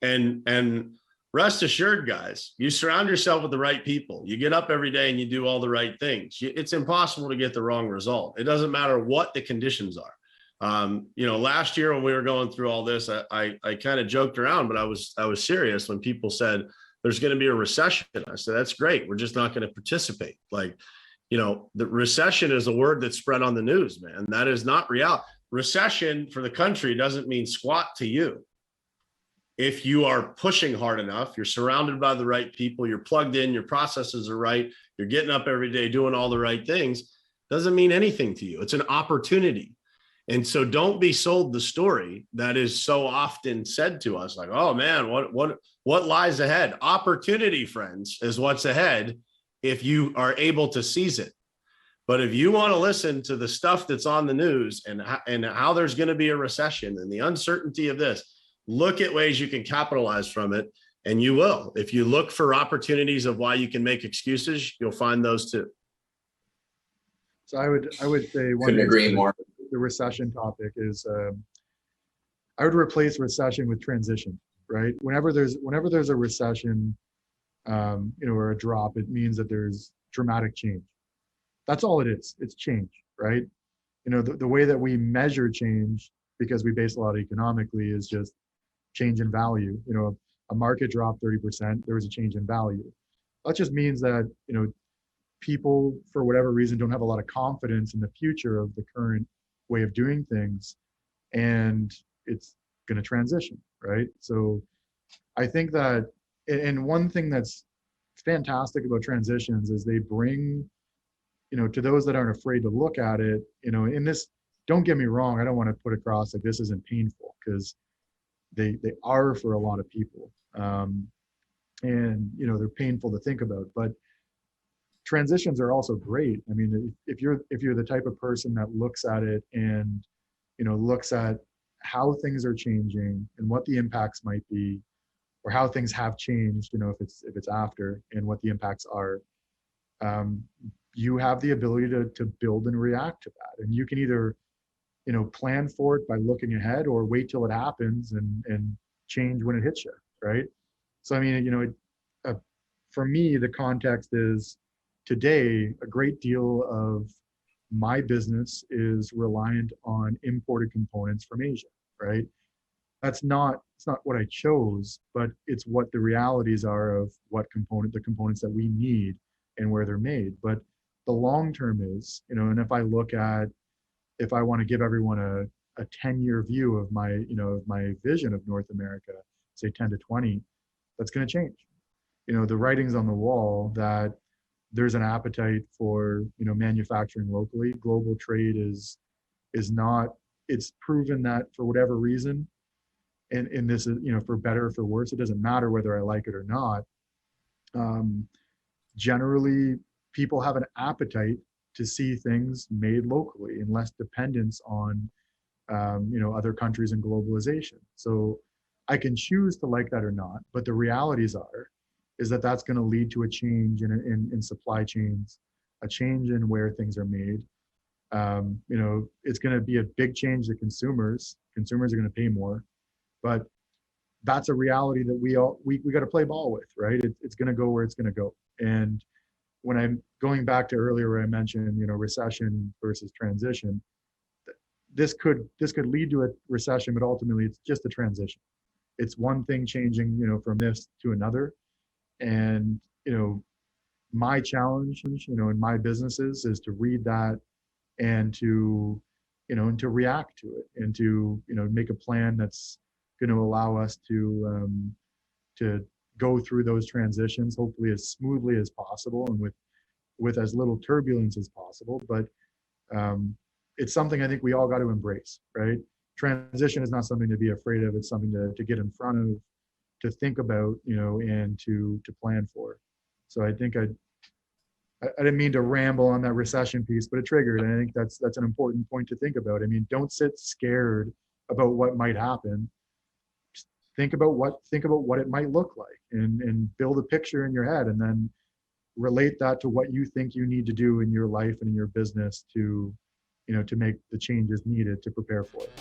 And rest assured, guys, you surround yourself with the right people. You get up every day and you do all the right things. It's impossible to get the wrong result. It doesn't matter what the conditions are. Last year when we were going through all this, I kind of joked around, but I was serious when people said there's going to be a recession. I said, that's great. We're just not going to participate. The recession is a word that's spread on the news, man. That is not reality. Recession for the country doesn't mean squat to you. If you are pushing hard enough, you're surrounded by the right people, you're plugged in, your processes are right, you're getting up every day, doing all the right things, doesn't mean anything to you. It's an opportunity. And so don't be sold the story that is so often said to us, like, oh man, what lies ahead? Opportunity, friends, is what's ahead if you are able to seize it. But if you want to listen to the stuff that's on the news and how there's going to be a recession and the uncertainty of this, look at ways you can capitalize from it, and you will. If you look for opportunities of why you can make excuses, you'll find those too. So I would say couldn't agree more. The recession topic is I would replace recession with transition, right? Whenever there's a recession, or a drop, it means that there's dramatic change. That's all it is. It's change, right? The way that we measure change, because we base a lot economically, is just change in value. A market dropped 30%, there was a change in value. That just means that, people, for whatever reason, don't have a lot of confidence in the future of the current way of doing things, and it's going to transition, right? So I think that, and one thing that's fantastic about transitions is they bring, to those that aren't afraid to look at it, in this, don't get me wrong, I don't want to put across like this isn't painful, because they are for a lot of people. And they're painful to think about, but transitions are also great. I mean, if you're the type of person that looks at it and, looks at how things are changing and what the impacts might be, or how things have changed, if it's after, and what the impacts are, you have the ability to build and react to that. And you can either, plan for it by looking ahead, or wait till it happens and change when it hits you, right? So, I mean, for me, the context is, today, a great deal of my business is reliant on imported components from Asia, right? It's not what I chose, but it's what the realities are of the components that we need and where they're made. But the long term is, and if I want to give everyone a 10-year view of my vision of North America, say 10 to 20, that's going to change. The writing's on the wall that there's an appetite for, manufacturing locally. Global trade is not, it's proven that for whatever reason, and this is, for better or for worse, it doesn't matter whether I like it or not. Generally, people have an appetite to see things made locally and less dependence on, other countries and globalization. So I can choose to like that or not, but the realities is that that's going to lead to a change in supply chains, a change in where things are made. It's going to be a big change to consumers. Consumers are going to pay more, but that's a reality that we got to play ball with, right? It's going to go where it's going to go. And when I'm going back to earlier where I mentioned, recession versus transition, this could lead to a recession, but ultimately it's just a transition. It's one thing changing, from this to another. And, my challenge, in my businesses is to read that and to, and to react to it, and to, make a plan that's going to allow us to go through those transitions, hopefully as smoothly as possible and with as little turbulence as possible. But it's something I think we all got to embrace, right? Transition is not something to be afraid of. It's something to get in front of, to think about, and to plan for. So I think I didn't mean to ramble on that recession piece, but it triggered. And I think that's an important point to think about. I mean, don't sit scared about what might happen. Just think about what it might look like, and build a picture in your head, and then relate that to what you think you need to do in your life and in your business to, to make the changes needed to prepare for it.